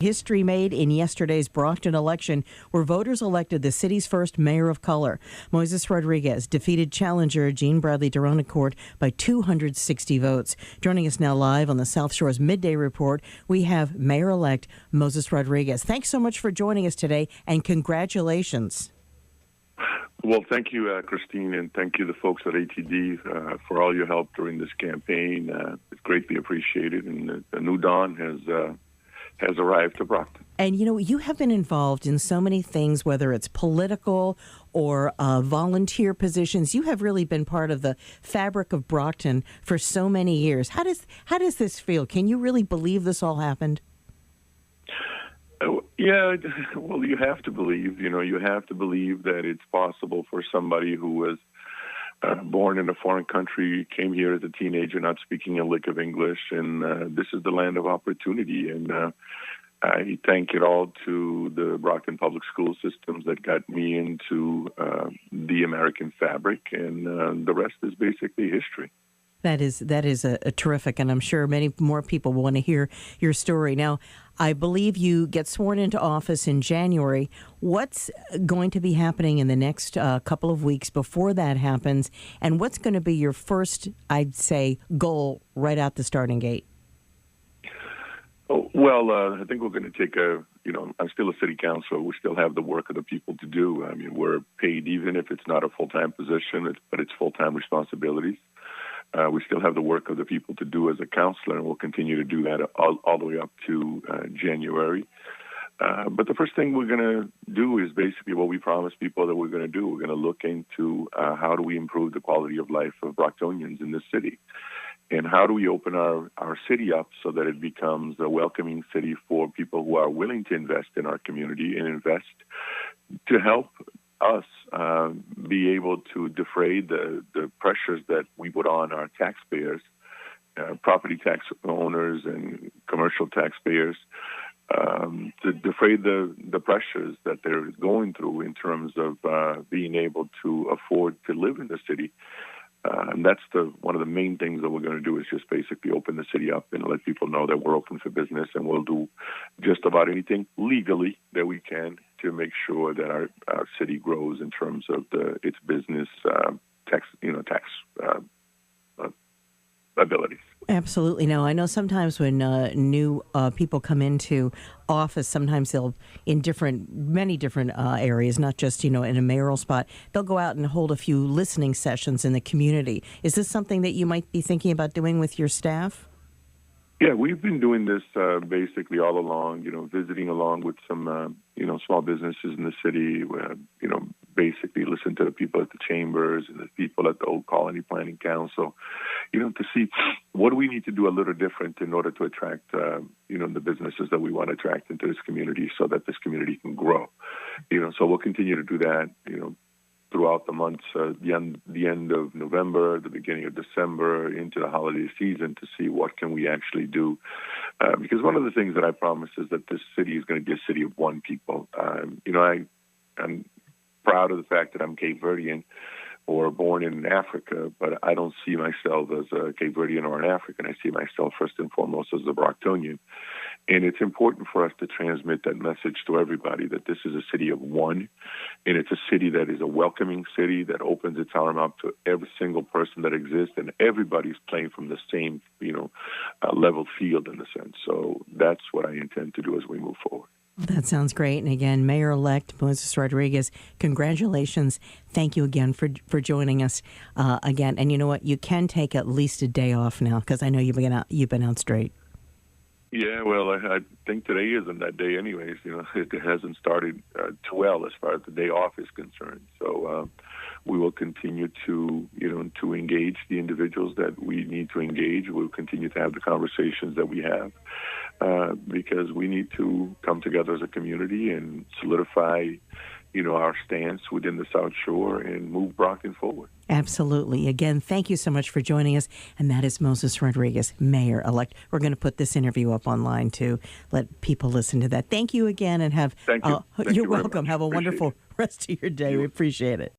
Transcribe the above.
History made in yesterday's Brockton election, where voters elected the city's first mayor of color. Moises Rodrigues defeated challenger Jean Bradley Durancourt by 260 votes. Joining us now live on the South Shore's Midday Report, we have Mayor-Elect Moises Rodrigues. Thanks so much for joining us today, and congratulations. Well, thank you, Christine, and thank you, the folks at ATD, for all your help during this campaign. It's greatly appreciated, and the new dawn has arrived to Brockton. And, you have been involved in so many things, whether it's political or volunteer positions. You have really been part of the fabric of Brockton for so many years. How does this feel? Can you really believe this all happened? Yeah, well, you have to believe. You have to believe that it's possible for somebody who was born in a foreign country, came here as a teenager, not speaking a lick of English, and this is the land of opportunity. And I thank it all to the Brockton public school systems that got me into the American fabric, and the rest is basically history. That is a terrific, and I'm sure many more people will want to hear your story. Now, I believe you get sworn into office in January. What's going to be happening in the next couple of weeks before that happens, and what's going to be your first, I'd say, goal right out the starting gate? Oh, well, I think we're going to take I'm still a city councilor. We still have the work of the people to do. I mean, we're paid even if it's not a full-time position, but it's full-time responsibilities. We still have the work of the people to do as a councilor, and we'll continue to do that all the way up to January. But the first thing we're going to do is basically what we promised people that we're going to do. We're going to look into how do we improve the quality of life of Brocktonians in this city, and how do we open our city up so that it becomes a welcoming city for people who are willing to invest in our community and invest to help us be able to defray the pressures that we put on our taxpayers, property tax owners and commercial taxpayers, to defray the pressures that they're going through in terms of being able to afford to live in the city. And that's one of the main things that we're going to do, is just basically open the city up and let people know that we're open for business, and we'll do just about anything legally that we can to make sure that our city grows in terms of its business tax abilities. Absolutely. No, I know sometimes when new people come into office, sometimes they'll, in many different areas, not just, in a mayoral spot, they'll go out and hold a few listening sessions in the community. Is this something that you might be thinking about doing with your staff? Yeah, we've been doing this basically all along, visiting along with some, small businesses in the city, basically listen to the people at the chambers and the people at the Old Colony Planning Council, to see what do we need to do a little different in order to attract, the businesses that we want to attract into this community so that this community can grow. So we'll continue to do that, throughout the months, the end of November, the beginning of December, into the holiday season, to see what can we actually do. Because one of the things that I promise is that this city is going to be a city of one people. I'm proud of the fact that I'm Cape Verdean or born in Africa, but I don't see myself as a Cape Verdean or an African. I see myself first and foremost as a Brocktonian. And it's important for us to transmit that message to everybody, that this is a city of one, and it's a city that is a welcoming city that opens its arm up to every single person that exists, and everybody's playing from the same, level field in a sense. So that's what I intend to do as we move forward. That sounds great. And again, Mayor-Elect Moises Rodrigues, congratulations. Thank you again for joining us again. And you know what? You can take at least a day off now, because I know you've been out straight. Yeah, well, I think today isn't that day anyways. It hasn't started too well as far as the day off is concerned. So we will continue to engage the individuals that we need to engage. We'll continue to have the conversations that we have because we need to come together as a community and solidify, our stance within the South Shore and move Brockton forward. Absolutely. Again, thank you so much for joining us. And that is Moises Rodrigues, Mayor-Elect. We're going to put this interview up online to let people listen to that. Thank you again, and Thank you. You're welcome. Have a wonderful rest of your day. We appreciate it.